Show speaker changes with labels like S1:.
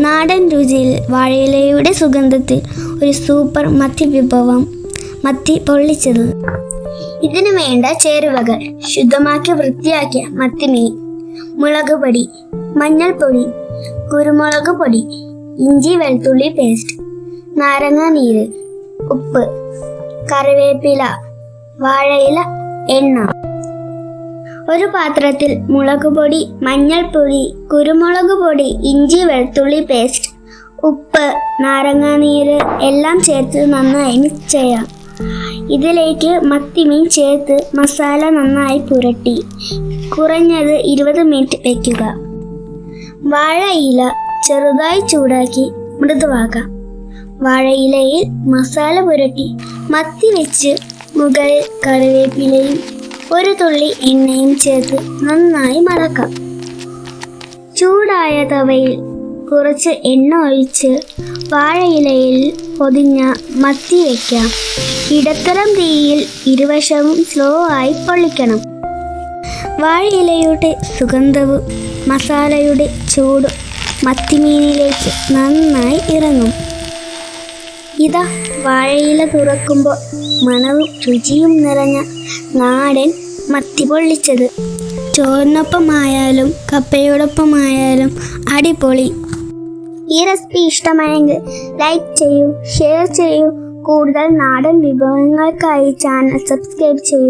S1: നാടൻ രുചിയിൽ വാഴയിലയുടെ സുഗന്ധത്തിൽ ഒരു സൂപ്പർ മത്തി വിഭവം, മത്തി പൊള്ളിച്ചത്. ഇതിനു വേണ്ട ചേരുവകൾ: ശുദ്ധമാക്കി വൃത്തിയാക്കിയ മത്തിമീൻ, മുളക് പൊടി, മഞ്ഞൾപ്പൊടി, കുരുമുളക് പൊടി, ഇഞ്ചി വെളുത്തുള്ളി പേസ്റ്റ്, നാരങ്ങ നീര്, ഉപ്പ്, കറിവേപ്പില, വാഴയില, എണ്ണ. ഒരു പാത്രത്തിൽ മുളക് പൊടി, മഞ്ഞൾപ്പൊടി, കുരുമുളക് പൊടി, ഇഞ്ചി വെളുത്തുള്ളി പേസ്റ്റ്, ഉപ്പ്, നാരങ്ങാനീര് എല്ലാം ചേർത്ത് നന്നായി മിക്സ് ചെയ്യാം. ഇതിലേക്ക് മത്തിമീൻ ചേർത്ത് മസാല നന്നായി പുരട്ടി കുറഞ്ഞത് 20 മിനിറ്റ് വയ്ക്കുക. വാഴയില ചെറുതായി ചൂടാക്കി മൃദുവാക്കാം. വാഴയിലയിൽ മസാല പുരട്ടി മത്തി വെച്ച് മുകളിൽ കറിവേപ്പിലയും ഒരു തുള്ളി എണ്ണയും ചേർത്ത് നന്നായി മറക്കാം. ചൂടായ തവയിൽ കുറച്ച് എണ്ണ ഒഴിച്ച് വാഴയിലയിൽ പൊതിഞ്ഞ മത്തി വയ്ക്കാം. ഇടത്തരം തീയിൽ ഇരുവശവും സ്ലോ ആയി പൊള്ളിക്കണം. വാഴയിലയുടെ സുഗന്ധവും മസാലയുടെ ചൂടും മത്തിമീനിലേക്ക് നന്നായി ഇറങ്ങും. ഇതാ വാഴയില തുറക്കുമ്പോൾ മണവും രുചിയും നിറഞ്ഞ നാടൻ മത്തി പൊള്ളിച്ചത്. ചോറിനൊപ്പമായാലും കപ്പയോടൊപ്പമായാലും അടിപൊളി. ഈ റെസിപ്പി ഇഷ്ടമായെങ്കിൽ ലൈക്ക് ചെയ്യൂ, ഷെയർ ചെയ്യൂ. കൂടുതൽ നാടൻ വിഭവങ്ങൾക്കായി ചാനൽ സബ്സ്ക്രൈബ് ചെയ്യൂ.